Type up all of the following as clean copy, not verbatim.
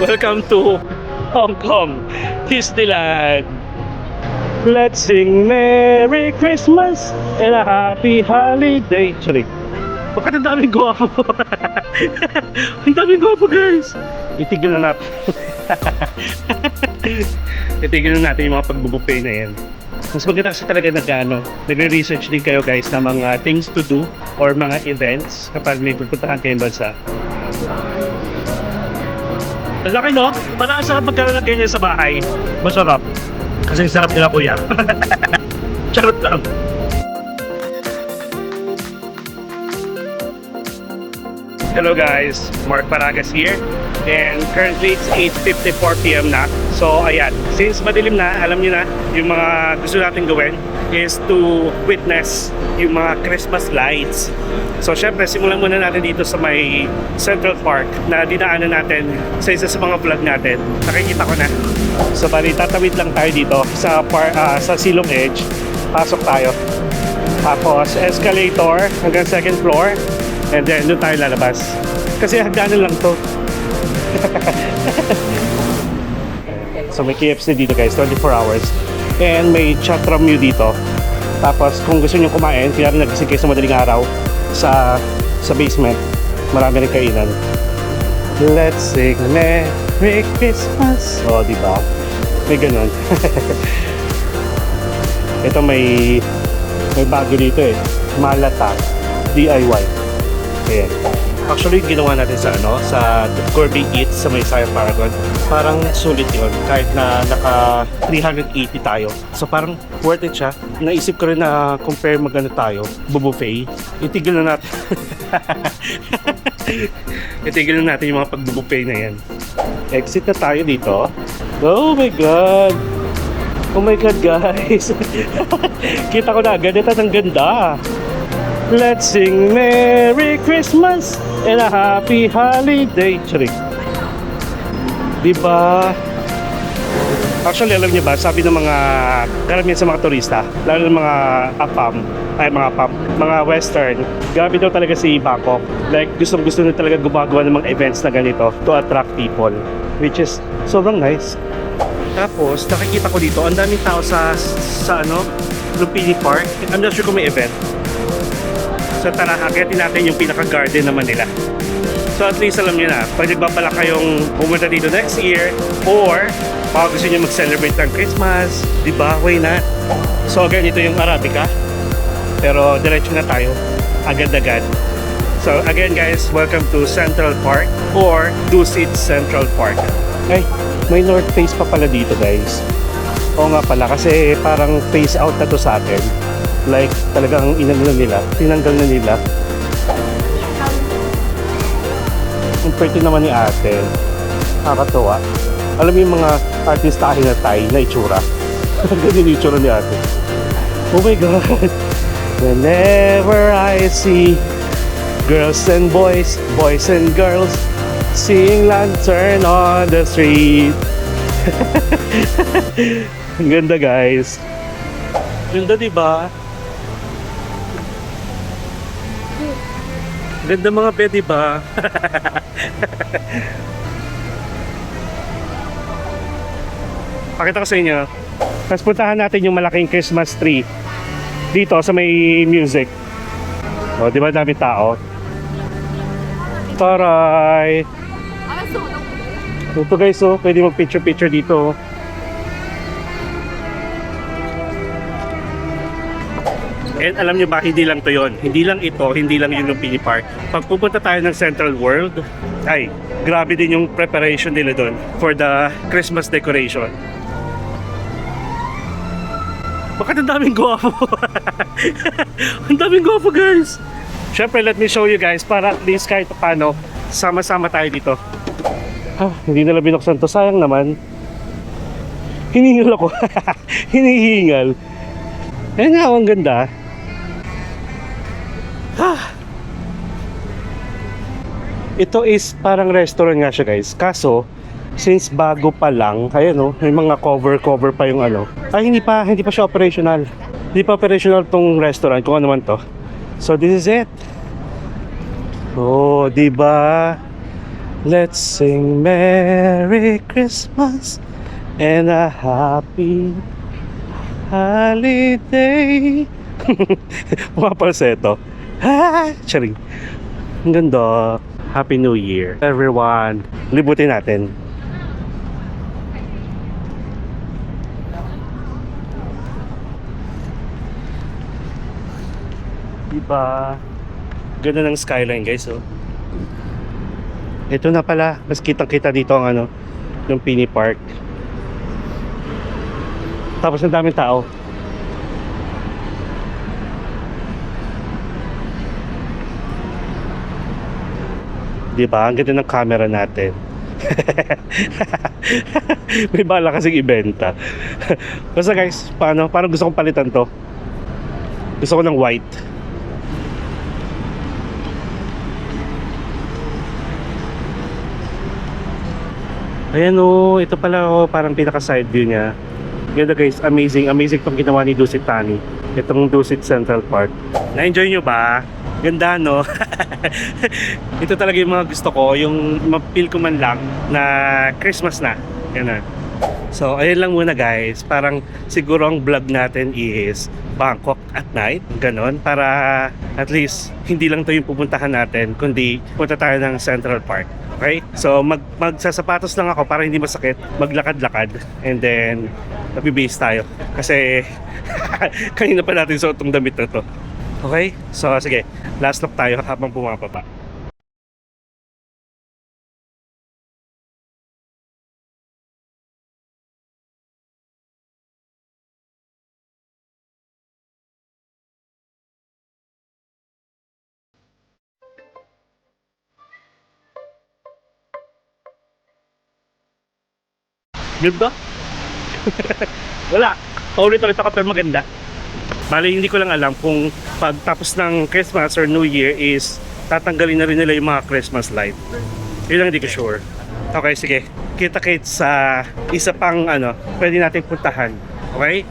Welcome to Hong Kong, Disneyland. Let's sing Merry Christmas and a Happy Holiday. Sorry. Bakit ang daming gwapo? Ang daming gwapo, guys. Itigil na natin. Itigil na natin yung mga pagbubuffet na yan. Mas maganda kasi talaga nagre-research din kayo guys na mga things to do or mga events kapag may pupuntahan kayong bansa. Ang laki, no? Parang sarap magkaroon ng ganyan sa bahay. Masarap. Kasi sarap nila, kuya. Charot lang. Hello guys, Mark Paragas here. And currently it's 8:54 PM na. So ayan, since madilim na, alam niyo na, yung mga gusto natin gawin is to witness yung mga Christmas lights. So syempre, simulan muna natin dito sa may Central Park na dinaanan natin sa isa sa mga vlog natin. Nakikita ko na. So bali, tatawid lang tayo dito sa Silong Edge. Pasok tayo. Tapos escalator hanggang second floor. And then doon tayo lalabas. Kasi hagdanan lang to. So may KFC dito guys, 24 hours. And may chat room dito. Tapos kung gusto nyo kumain, kaya nagising kayo sa madaling araw sa basement, marami rin kainan. Let's sing Merry Christmas. O, diba? May ganun. Ito may bago dito eh. Malata DIY. Ayan. Actually, ginawa natin sa Gourmet Eats sa may Saya Paragon. Parang sulit yun, kahit na naka 380 tayo. So parang worth it siya. Naisip ko rin na compare tayo, bubuffet. Itigil na natin. Itigil na natin yung mga pagbubuffet na yan. Exit na tayo dito. Oh my God! Oh my God, guys! Kita ko na agad, ito ang ganda. Let's sing Merry Christmas and a Happy Holiday. Sorry. Diba? Actually, alam niyo ba, sabi ng mga karamihan sa mga turista, lalo ng mga mga western, grabe daw talaga si Bangkok. Like, gusto na talaga gumagawa ng mga events na ganito to attract people, which is sobrang nice. Tapos, nakikita ko dito, ang daming tao sa Lumpini Park. I'm not sure kung may event. So tara, akitin natin yung pinaka-garden naman nila. So at least alam nyo na, pag nagbabalak kayong pumunta dito next year, or baka gusto nyo mag-celebrate ng Christmas, diba? Why not? So again, ito yung Arabica. Pero diretso na tayo, agad-agad. So again guys, welcome to Central Park or Dusit Central Park. Ay, may North Face pa pala dito guys. Oo nga pala, kasi parang face out na to sa atin. Like, talagang tinanggal na nila. Ang pretty naman ni ate. Nakakatawa. Alam mo yung mga artistahin na Thai na itsura. Ganyan yung itsura ni ate. Oh my God! Whenever I see girls and boys, boys and girls, seeing lantern on the street. Ang ganda guys. Ganda diba? Ganda mga bed, diba? Pakita ko sa inyo. Tapos puntahan natin yung malaking Christmas tree dito sa may music. O, diba dami tao? Taray! Ito guys, oh, pwede mag-picture dito. And alam nyo ba, hindi lang to yon. Hindi lang ito, hindi lang yung Lumpini Park. Pag pupunta tayo ng Central World, ay, grabe din yung preparation nila doon for the Christmas decoration. Bakit ang daming gwapo? Ang daming gwapo guys! Siyempre, let me show you guys para at least kahit paano, sama-sama tayo dito. Hindi nila binuksan to, sayang naman. Hiningal ako. Hinihingal. Ayan nga, ang ganda. Ito is parang restaurant nga siya guys. Kaso, since bago pa lang, ayan o, may mga cover pa yung Ay, hindi pa siya operational. Hindi pa operational tong restaurant, kung ano man to. So, this is it. Oh, diba? Let's sing Merry Christmas and a Happy Holiday. Pumapalseto. Charing. Ang ganda. Happy New Year everyone. Libutin natin. Diba? Ganda ng skyline guys, oh. Ito na pala, mas kitang-kita dito ang ano, yung Pini Park. Tapos ang daming tao. Diba? Ang ganda ng camera natin. May bala kasing ibenta. Basta guys, paano? Parang gusto kong palitan to. Gusto ko ng white. Ayan o, ito pala o, parang pinaka side view niya. Ganda guys, amazing itong ginawa ni Dusit Thani. Itong Dusit Central Park. Na-enjoy nyo ba? Ganda no? Ito talaga yung mga gusto ko, yung ma-feel ko man lang na Christmas na. Yan na. So, ayun lang muna guys. Parang siguro ang vlog natin is Bangkok at night. Ganon. Para at least hindi lang to yung pupuntahan natin, kundi punta tayo ng Central Park. Okay? So, magsasapatos lang ako para hindi masakit. Maglakad-lakad. And then, nabibase tayo. Kasi, kanina pa natin suot itong damit na to. Okay? So, sige. Last look tayo habang bumababa. Ganda? Wala. Paulit-ulit ako pero maganda. Bali, hindi ko lang alam kung pagtapos ng Christmas or New Year is tatanggalin na rin nila yung mga Christmas light. Yun lang, hindi ko sure. Okay, sige. Kita-kits sa isa pang ano, pwede natin puntahan. Okay?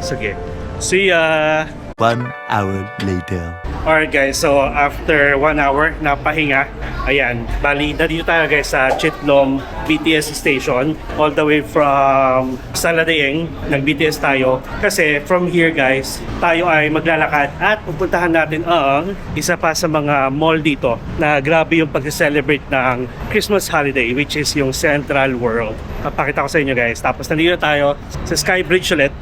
Sige. See ya! 1 hour later. Alright guys, so after 1 hour na pahinga, ayan, bali na dito tayo guys sa Chitlom BTS station, all the way from Saladaeng, nag-BTS tayo. Kasi from here guys, tayo ay maglalakad at pupuntahan natin ang isa pa sa mga mall dito na grabe yung pag-celebrate ng Christmas holiday, which is yung Central World. Papakita ko sa inyo guys. Tapos nandito tayo sa Skybridge ulit.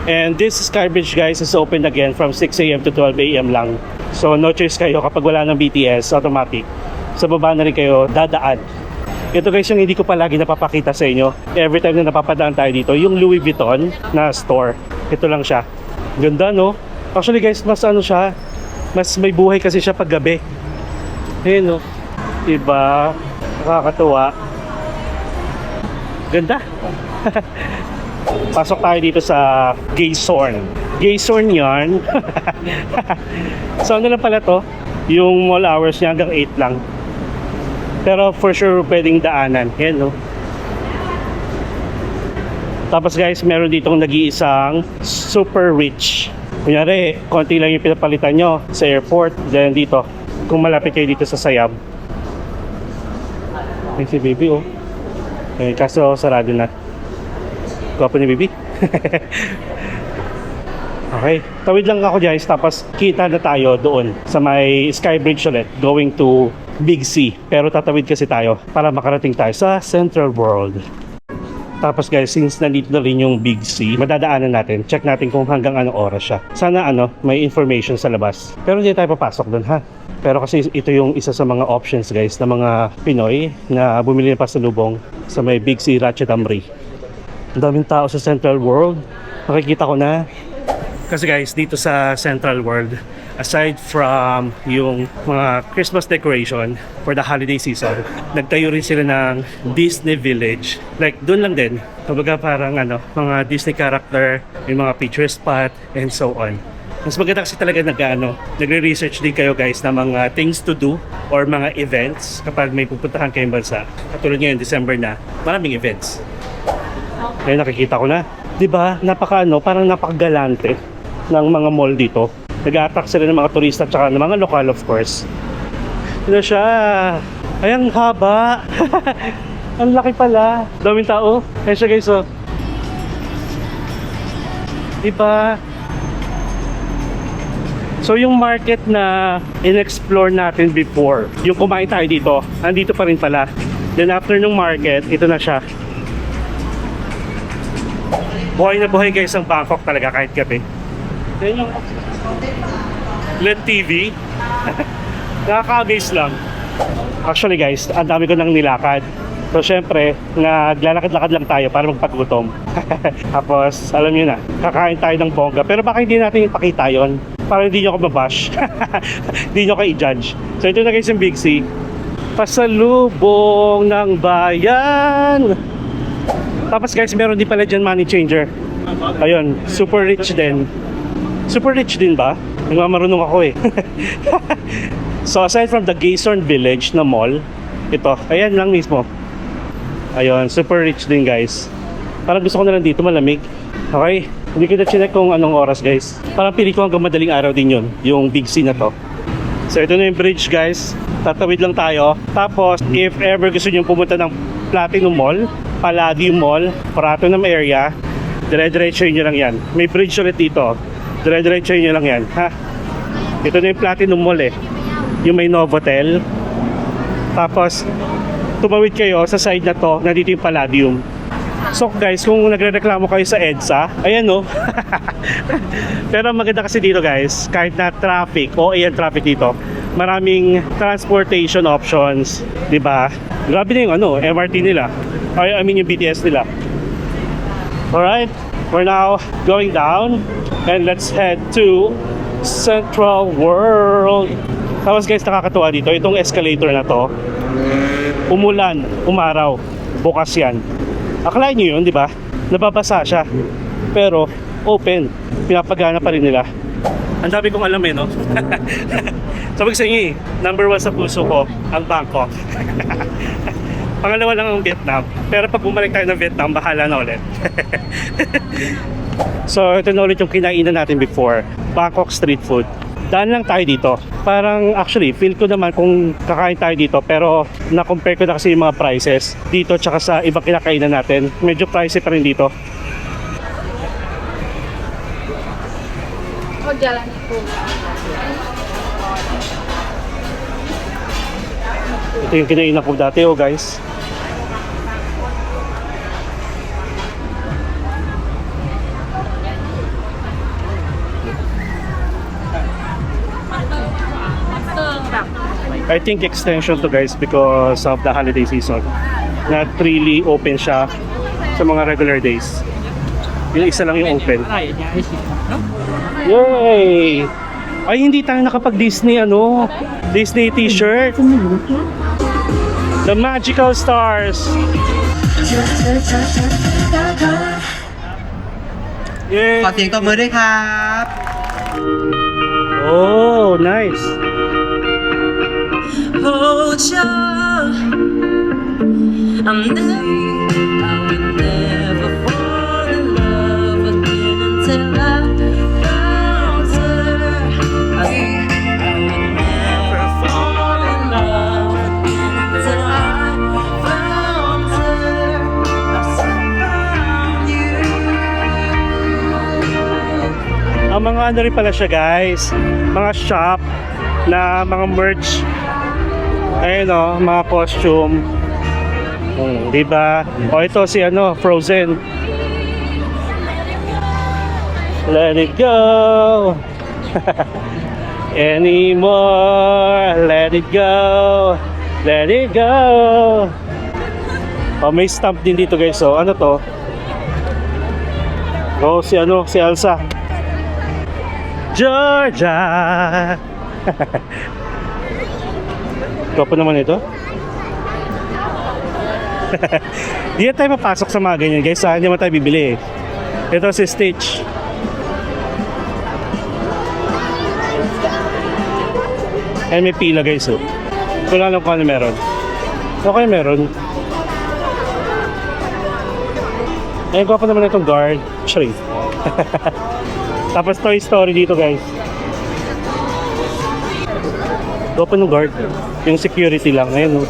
And this Skybridge guys is open again from 6 AM to 12 AM lang. So no choice kayo kapag wala ng BTS, automatic. Sa baba na rin kayo dadaan. Ito guys yung hindi ko palagi napapakita sa inyo. Every time na napapadaan tayo dito, yung Louis Vuitton na store. Ito lang siya. Ganda no? Actually guys, mas ano siya, mas may buhay kasi siya pag gabi. Ayun no? Diba? Nakakatuwa. Ganda. Pasok tayo dito sa Gaysorn. Gaysorn yan. So ano lang pala to? Yung mall hours niya hanggang 8 lang. Pero for sure pwedeng daanan. Yan no. Tapos guys, meron ditong nag-iisang super rich. Kunyari, konti lang yung pinapalitan nyo sa airport. Then dito, kung malapit kayo dito sa Sayab. Ay si baby oh. Eh, kaso sarado na. Gwapo ni baby. Okay, tawid lang ako guys, tapos kita na tayo doon sa may Skybridge ulit, going to Big C. Pero tatawid kasi tayo para makarating tayo sa Central World. Tapos guys, since nandito na rin yung Big C, madadaanan natin, check natin kung hanggang anong oras siya. Sana ano, may information sa labas. Pero hindi tayo papasok doon ha. Pero kasi ito yung isa sa mga options guys ng mga Pinoy na bumili ng pasalubong sa may Big C Ratchet Amri. Ang daming tao sa Central World. Nakikita ko na. Kasi guys, dito sa Central World, aside from yung mga Christmas decoration for the holiday season, nagtayo rin sila ng Disney Village. Like, doon lang din. Kumbaga parang ano, mga Disney character, yung mga picture spot, and so on. Mas maganda kasi talaga nagre-research din kayo guys na mga things to do or mga events kapag may pupuntahan kayong bansa. Katulad ngayon, December na, maraming events. Ngayon nakikita ko na. Diba? Parang napakagalante ng mga mall dito. Nag-a-attract sila ng mga turista at saka ng mga lokal of course. Ito siya. Ayan, haba. Ang laki pala. Daming tao. Ayan siya guys, oh. Diba? So yung market na in-explore natin before, yung kumain tayo dito, andito pa rin pala. Then after nung market, ito na siya. Buhay na buhay guys ang Bangkok talaga kahit gabi. Then yung LED TV. Nakaka-amaze lang. Actually guys, ang dami ko nang nilakad. So syempre, naglalakad-lakad lang tayo para magpagutom. Tapos, alam niyo na, kakain tayo ng bongga. Pero baka hindi natin ipakita yon para hindi nyo ako mabash. Hindi nyo kayo i-judge. So ito na guys yung Big C. Pasalubong ng bayan. Tapos guys, meron din pala dyan money changer. Ayun, super rich din. Super rich din ba? Nagmamarunong ako eh. So aside from the Quezon Village na mall, ito, ayan lang mismo. Ayun, super rich din guys. Parang gusto ko na lang dito, malamig. Okay, hindi ko na chinek kung anong oras guys. Parang pili ko hanggang madaling araw din yun, yung Big C na to. So ito na yung bridge guys. Tatawid lang tayo. Tapos if ever gusto nyo pumunta ng Platinum Mall, Palladium Mall, Pratunam area, dire-diretso nyo lang yan. May bridge ulit dito. Dire-diretso nyo lang yan. Ha? Ito na yung Platinum Mall eh. Yung may Novotel. Tapos tumawid kayo sa side na to, nandito yung Palladium. So guys, kung nagrereklamo kayo sa EDSA, ayan no. Pero maganda kasi dito guys, kahit na traffic, o ayan traffic dito, maraming transportation options, di ba? Grabe na yung ano, MRT nila. I mean yung BTS nila. Alright, we're now going down and let's head to Central World. Tapos guys, nakakatuwa dito, itong escalator na to, umulan, umaraw, bukas yan. Akalain nyo yun, di ba? Nababasa siya. Pero, open. Pinapagana pa rin nila. Ang dami kong alam eh, no? Sabi ko sa inyo eh, number 1 sa puso ko, ang Bangkok. Pangalawa lang ang Vietnam. Pero pag bumalik tayo ng Vietnam, bahala na ulit. So, ito na ulit yung kinainan natin before. Bangkok street food. Daan lang tayo dito. Parang actually, feel ko naman kung kakain tayo dito, pero na-compare ko na kasi yung mga prices dito tsaka sa ibang kinakainan natin. Medyo pricey pa rin dito. Ito yung kinainan ko dati, oh guys. I think extension to guys because of the holiday season. Not really open siya sa mga regular days. Yung isa lang yung open. Yay! Ay, hindi tayo nakapag-Disney ano, Disney t-shirt. The Magical Stars. Yay! ขอเสียงตบมือด้วยครับ Oh, nice. Hold you. I'm never, I would never fall in love again until I found her. I would never fall in love again until I found her. I found you. Ang mga ano rin pala siya guys, mga shop na mga merch. Ayun o, mga costume. Diba? O ito si ano, Frozen. Let it go. Anymore. Let it go. Let it go. O may stamp din dito guys. So ano to? O si ano, si Elsa. Georgia. Gopo naman ito. Di na tayo mapasok sa mga ganyan guys. Saan naman tayo bibili eh. Ito si Stitch. Ay may pila guys oh. Kung alam ko ano meron. Okay meron. Ayun ko pa naman itong guard. Sorry. Tapos Toy Story dito guys. Open ng guard. Yung security lang. Ayun oh.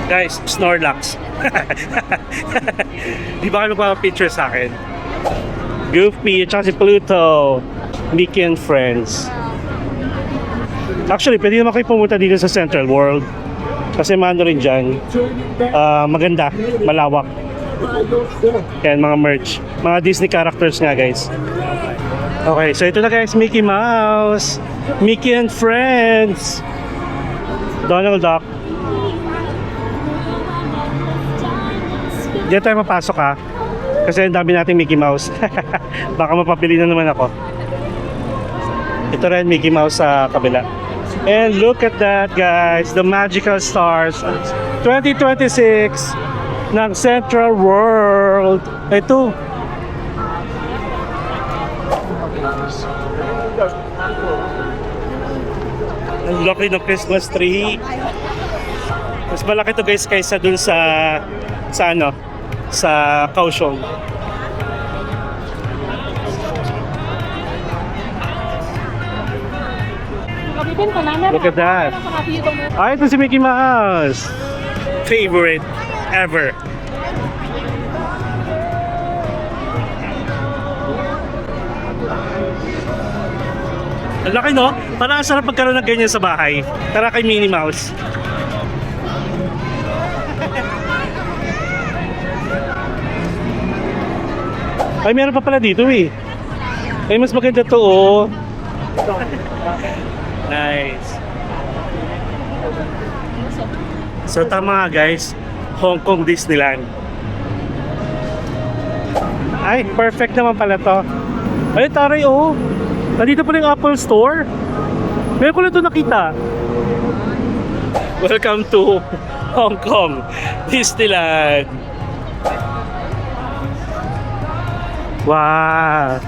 Guys, Snorlax. Di ba kayo magpapapicture sa akin? Goofy, at saka si Pluto. Mickey and Friends. Actually, pwede naman kayo pumunta dito sa Central World. Kasi maano rin dyan. Maganda, malawak. Yan, mga merch. Mga Disney characters nga, guys. Okay, so ito na guys, Mickey Mouse. Mickey and Friends. Donald Duck. Diyan tayo mapasok ha. Kasi ang dami nating Mickey Mouse. Baka mapapili na naman ako. Ito rin Mickey Mouse sa kabila. And look at that guys, the magical stars 2026 ng Central World. Ito. Ang laki ng Christmas tree. Mas malaki to guys kaysa dun sa ano, sa Kaohsiung. Look at that. Ah, ito si Mickey Mouse. Favorite ever. Ang laki no? Parang ang sarap magkaroon ng ganyan sa bahay. Tara kay Minnie Mouse. Ay, meron pa pala dito eh. Ay, mas maganda to oh. Nice. So tama nga guys, Hong Kong Disneyland. Ay, perfect naman pala to. Ay, taray oh. Nandito pa rin yung Apple Store. Meron ko lang ito nakita. Welcome to Hong Kong Disneyland. Wow.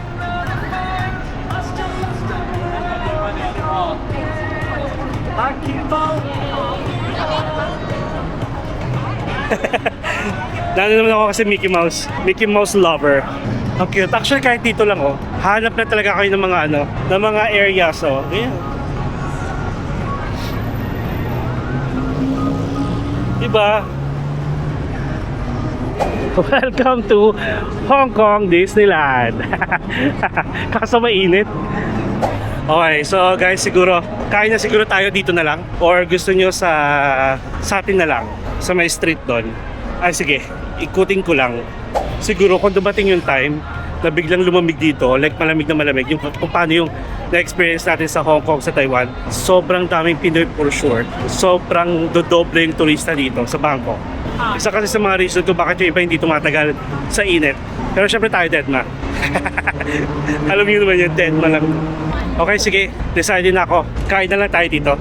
Lalo naman ako kasi Mickey Mouse lover. Ang cute. Actually kahit dito lang oh, hanap na talaga kayo ng mga ano, ng mga areas oh. Ayan. Diba? Welcome to Hong Kong Disneyland. Kaso mainit. Okay, so guys, siguro kain na siguro tayo dito na lang or gusto nyo sa atin na lang sa may street doon. Ay sige, ikutin ko lang. Siguro kung dumating yung time na biglang lumamig dito, like malamig na malamig, yung kung paano yung na-experience natin sa Hong Kong, sa Taiwan, sobrang daming Pinoy for sure. Sobrang dodoble yung turista dito sa Bangkok. Isa kasi sa mga reason kung bakit yung iba hindi tumatagal sa init. Pero syempre tayo deadma. Alam niyo naman yung deadma lang. Okay, sige. Decided na ako. Kain na lang tayo dito.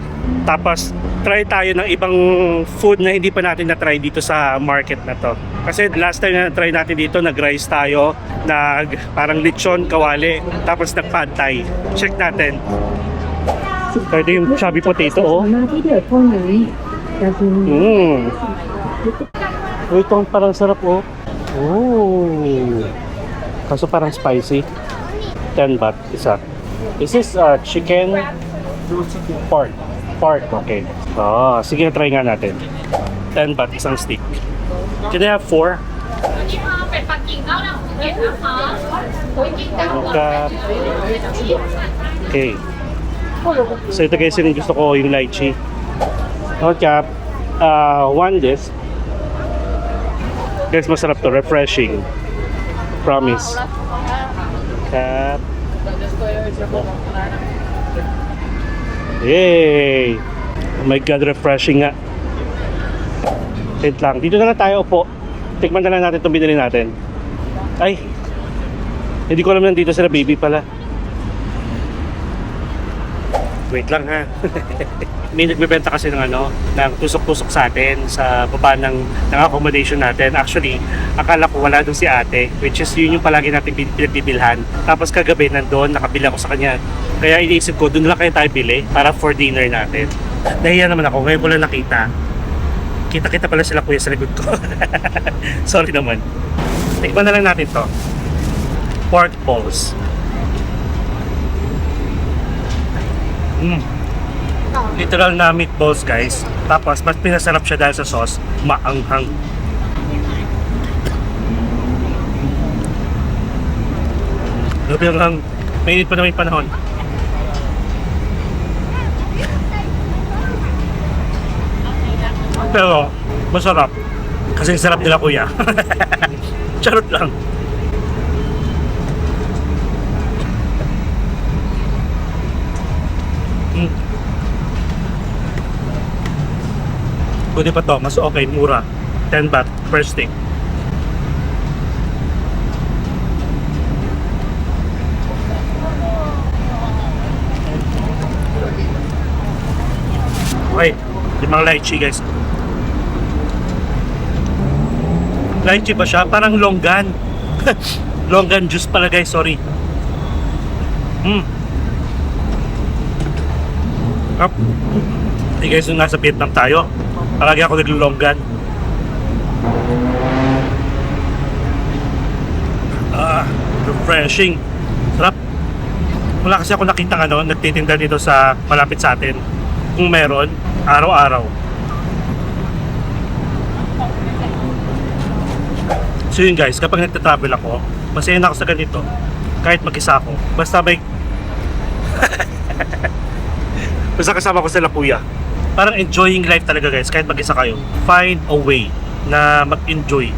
Tapos, try tayo ng ibang food na hindi pa natin na-try dito sa market na to. Kasi last time na try natin dito, nag-rice tayo, parang lechon, kawali, tapos nag-pad thai. Check natin. Pwede yung chubby potato, oh. Uy, ito parang sarap, oh. Oh. Kaso parang spicy. 10 baht, isa. This is chicken pork. Okay. Sige, try nga natin. 10 baht, isang stick. Can I have 4? Okay. So ito guys, yung gusto ko yung lychee. Okay. One this. Guys, masarap to. Refreshing. Promise. Cap. Yay! Oh my God, refreshing nga. Wait lang. Dito na lang tayo upo. Tikman na lang natin itong binili natin. Ay! Hindi ko alam nandito sila baby pala. Wait lang ha. May nagbebenta kasi ng ng tusok-tusok sa atin sa baba ng accommodation natin. Actually, akala ko wala doon si ate, which is yun yung palagi natin pinagbibilhan. Tapos kagabi nandun, nakabili ako sa kanya. Kaya iniisip ko, doon lang kayo tayo bili para for dinner natin. Nahiya naman ako, ngayon ko lang nakita. Kita-kita pala sila kuya sa likod ko. Sorry naman. Tikman na lang natin to. Pork balls. Literal na meatballs guys. Tapos mas pinasarap siya dahil sa sauce, maanghang. Grabe lang, mainit pa naman yung panahon. Pero masarap. Kasi sarap nila kuya. Charot lang. Pwede pa to, mas okay, mura. 10 baht per stick. Okay, yung mga lychee guys. Lychee ba siya? Parang longgan. Longgan juice pala guys, sorry. Up. Hey guys, nung nasa Vietnam tayo, palagi ako naglulonggan. Refreshing. Sarap. Wala kasi ako nakita nagtitinda dito sa malapit sa atin. Kung meron, araw-araw. So yun guys, kapag nagta-travel ako, masaya na ako sa ganito. Kahit mag-isa ako. Basta may... Basta kasama ko sila kuya. Parang enjoying life talaga guys, kahit mag-isa kayo. Find a way na mag-enjoy.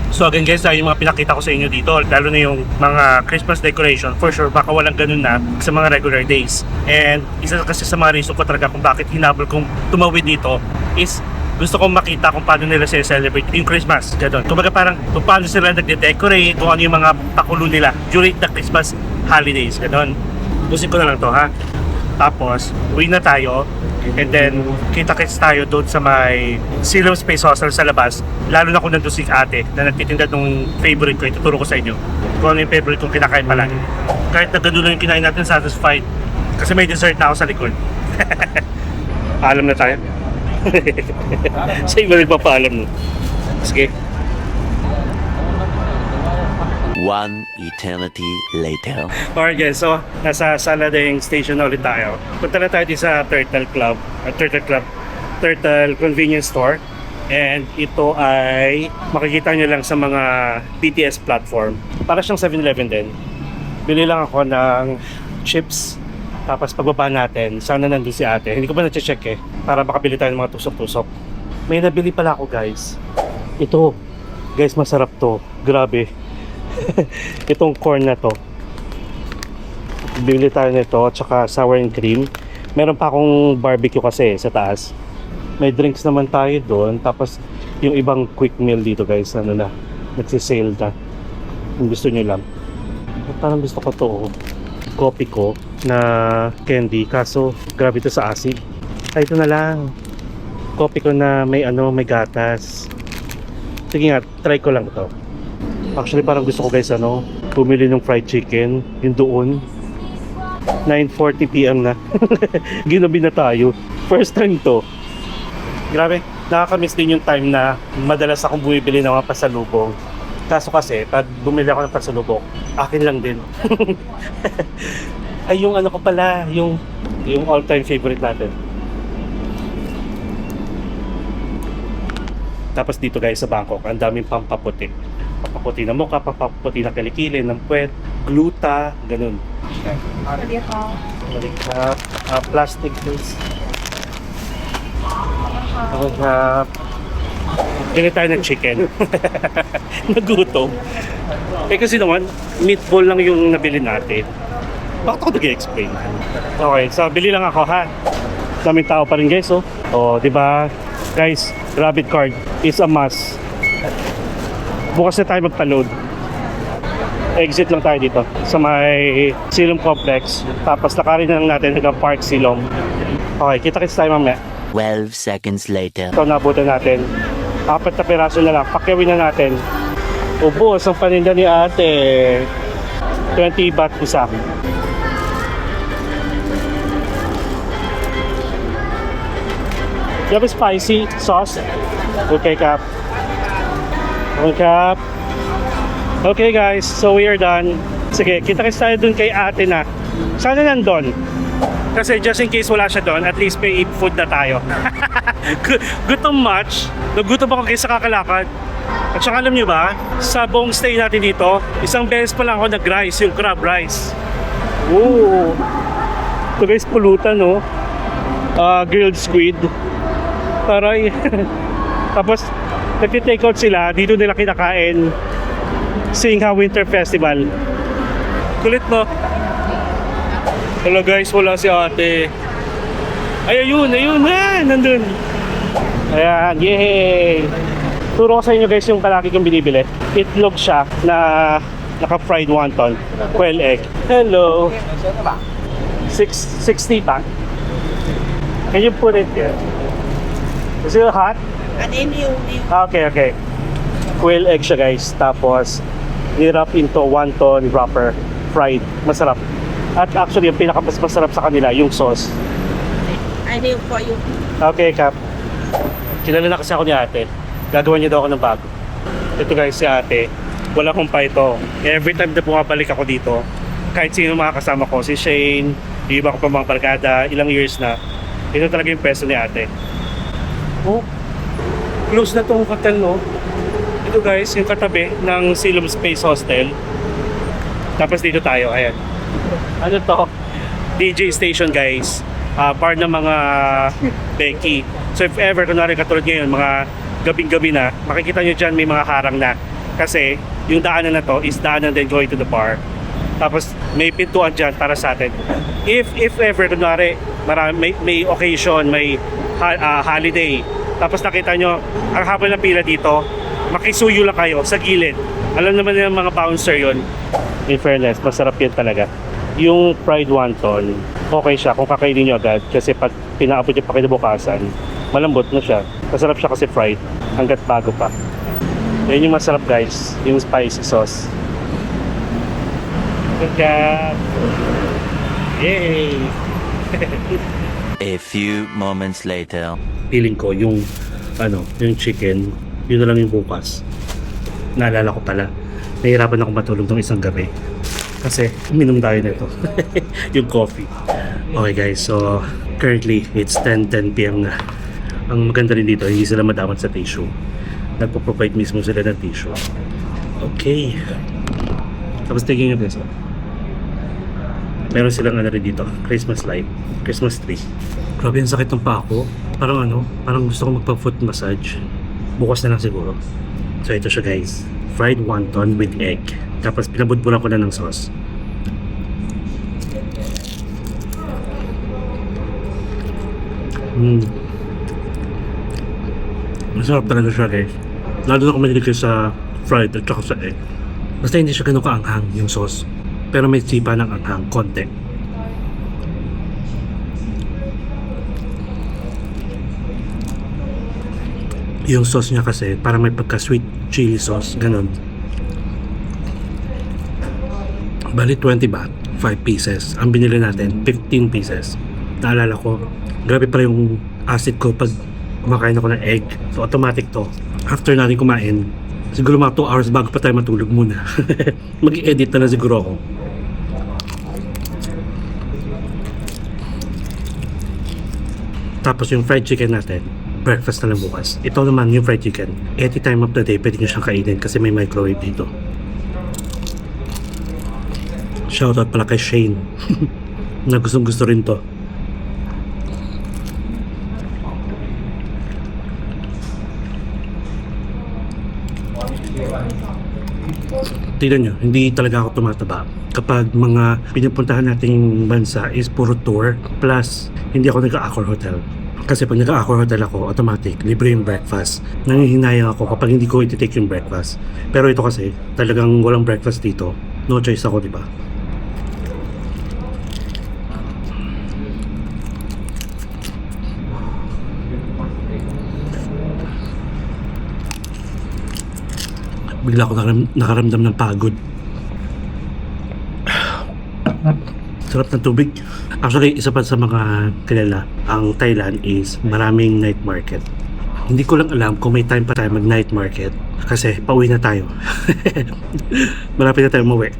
So again guys, yung mga pinakita ko sa inyo dito, lalo na yung mga Christmas decoration, for sure baka walang ganun na sa mga regular days. And isa kasi sa mga reason ko talaga kung bakit hinabol kong tumawid dito is gusto kong makita kung paano nila celebrate yung Christmas. Ganun. Kumbaga parang kung paano sila nagde-decorate, kung ano yung mga pakulo nila during the Christmas holidays. Ganun. Busin ko na lang to ha. Tapos, uwi na tayo. And then, kita-kits tayo doon sa may Siloam Space Hostel sa labas. Lalo na kung nandun si ate na nagtitinda ng favorite ko. Ituturo ko sa inyo kung ano yung favorite kong kinakain palagi. Kahit na ganun lang yung kinain natin, satisfied. Kasi may dessert na ako sa likod. Paalam na tayo. Sa iba nagpapaalam mo. Sige. One eternity later. Alright guys, so nasa Salading Station na ulit tayo. Punta na tayo dito sa Turtle Convenience Store. And ito ay makikita nyo lang sa mga BTS platform. Para siyang 7-Eleven din. Bili lang ako ng chips. Tapos pagbaba natin, sana nandun si ate. Hindi ko pa na-check eh. Para makabili tayo ng mga tusok-tusok. May nabili pala ako guys. Ito. Guys, masarap to. Grabe. Itong corn na to. Bibili tayo nito, tsaka sour and cream. Meron pa akong barbecue kasi sa taas. May drinks naman tayo doon. Tapos yung ibang quick meal dito guys, ano na, nagsisale na. Kung gusto nyo lang. Parang gusto ko to, coffee ko na candy. Kaso grabe to sa acid. Ay, ito na lang. Coffee ko na may may gatas. Sige nga, try ko lang to. Actually parang gusto ko guys bumili ng fried chicken, yung doon. 9:40 PM na. Ginabi na tayo. First time to. Grabe, nakakamiss din yung time na madalas akong bumibili ng mga pasalubong. Kaso kasi, pag bumili ako ng pasalubong, akin lang din. Ay, yung ko pala, yung all-time favorite natin. Tapos dito guys sa Bangkok, ang daming pampaputi. Pampaputi na mukha, pampaputi na kilikili, ng puwet, gluta, ganun. Malikap. Plastic please. Ganit tayo ng chicken. Nagutom. Kasi naman, meatball lang yung nabili natin. Bakit ako nag-explain? Okay, so bili lang ako ha. Daming tao pa rin guys Oh, di ba? Guys, rabbit card is a must. Bukas na tayo magpa-load. Exit lang tayo dito sa may Siloam Complex. Tapos lakarin na lang natin hanggang Park Siloam. Okay, kita-kits tayo mamaya. 12 seconds later. Ito nabutan natin. 4 na piraso na lang. Pakyawin na natin. Ubos ang paninda ni ate. 20 baht isa. You have a spicy sauce? Okay, Cap. Okay, Cap. Okay, guys. So, we are done. Sige, kita-kits tayo dun kay ate na. Sana nandun. Kasi just in case wala siya doon, at least may food na tayo. Gutom much. Nagutom ako kaysa kakalakad. At saka alam nyo ba, sa buong stay natin dito, isang beses pa lang ako nag-rice, yung crab rice. Oo. Ito guys, pulutan, no? Grilled squid. Taray. Tapos, nagti-take out sila, dito nila kinakain. Singha Winter Festival. Kulit, no? Hello guys, wala si ate. Ay, ayun, nandun. Ayan, yay! Turo ko sa inyo guys yung kalaki kong binibili. Itlog siya na naka-fried wonton. Quail egg. Hello! 660 pa. Can you put it here? Is it hot? Okay. Quail egg siya guys. Tapos, nirap into wonton wrapper. Fried. Masarap. At actually, yung pinakamasarap sa kanila, yung sauce. I need for you. Okay, Kap. Kilala na kasi ako ni ate. Gagawa niya daw ako ng bago. Ito guys, si ate. Wala kong pa ito. Every time na pumabalik ako dito, kahit sino mga kasama ko, si Shane, yung iba ko pa mga barkada, ilang years na, ito talaga yung peso ni ate. Oh, close na tong hotel, no? Ito guys, yung katabi ng Silum Space Hostel. Tapos dito tayo, ayan. Ano to? DJ station guys. Bar ng mga Becky. So if ever, kunwari katulad ngayon, mga gabing-gabi na, makikita nyo dyan may mga harang na. Kasi yung daanan na to is daanan din going to the bar. Tapos may pintuan dyan para sa atin. If ever, kunwari, may occasion, may holiday, tapos nakita nyo, ang haba ng pila dito, makisuyo lang kayo sa gilid. Alam naman yung mga bouncer yun. In fairness, masarap yun talaga. Yung fried wonton, okay siya kung kakainin nyo agad kasi pag pinaabot nyo pa kinabukasan, malambot na siya. Masarap siya kasi fried hanggat bago pa. Yan yung masarap guys, yung spicy sauce. Good job! Yay! A few moments later. Feeling ko yung chicken, yun na lang yung bukas. Naalala ko pala, nahihirapan ako matulog ng isang gabi. Kasi uminom tayo nito. Yung coffee. Okay guys, so currently it's 10 p.m. na. Ang maganda rin dito, hindi sila madamot sa tissue. Nagpo-provide mismo sila ng tissue. Okay. Tapos tingin nyo guys. Meron silang rin dito, Christmas light, Christmas tree. Grabe ang sakit ng pako. Parang gusto ko magpa-foot massage. Bukas na lang siguro. So ito siya guys, fried wonton with egg. Tapos pinabudburan ko na ng sauce. Masarap talaga siya guys. Lalo na kung mahilig kayo sa fried at saka sa egg. Basta hindi siya ganun kaanghang yung sauce. Pero may sipa ng anghang, konti. Yung sauce niya kasi parang may pagka sweet chili sauce, ganun. Bali 20 baht, 5 pieces. Ang binili natin, 15 pieces. Naalala ko, grabe pa yung acid ko pag kumakain ako ng egg. So automatic to. After natin kumain, siguro mga 2 hours bago pa tayo matulog muna. Mag-i-edit na siguro ako. Tapos yung fried chicken natin, breakfast na lang bukas. Ito naman yung fried chicken. Any time of the day, pwede nyo siyang kainin kasi may microwave dito. Shoutout pala kay Shane na gustong gusto rin to. Tignan nyo, hindi talaga ako tumataba kapag mga pinupuntahan nating bansa is puro tour plus hindi ako nag-Accor Hotel. Kasi pag nag-Accor Hotel ako, automatic, libre yung breakfast. Nangihinayang ako kapag hindi ko iti-take yung breakfast. Pero ito kasi, talagang walang breakfast dito. No choice ako, di ba? Bigla ako nakaramdam ng pagod. Sarap ng tubig. Actually, isa pa sa mga kilala, ang Thailand is maraming night market. Hindi ko lang alam kung may time pa tayo mag night market kasi pauwi na tayo. Malapit na tayo umuwi.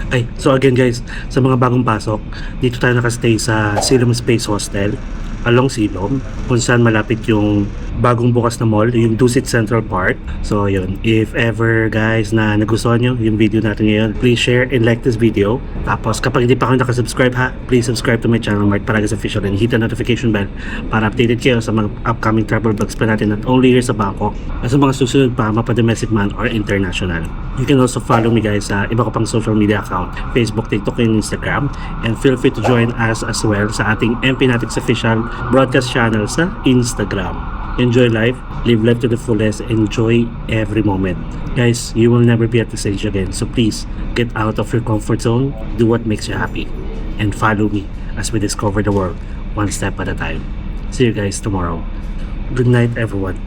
Ay, so again guys, sa mga bagong pasok, dito tayo nakastay sa Silom Space Hostel along Silom, kung saan malapit yung bagong bukas na mall, yung Dusit Central Park. So yun, if ever guys na nagustuhan nyo yung video natin ngayon, please share and like this video. Tapos kapag hindi pa kayo nakasubscribe ha, please subscribe to my channel Mark Paragas Official and hit the notification bell para updated kayo sa mga upcoming travel vlogs pa natin not only here sa Bangkok, at sa mga susunod pa, mapa-domestic man or international. You can also follow me guys sa iba ko pang social media account, Facebook, TikTok, and Instagram, and feel free to join us as well sa ating MP Natics Official broadcast channel sa Instagram. Enjoy life, live life to the fullest, enjoy every moment. Guys, you will never be at this age again, so please get out of your comfort zone, do what makes you happy, and follow me as we discover the world one step at a time. See you guys tomorrow. Good night everyone.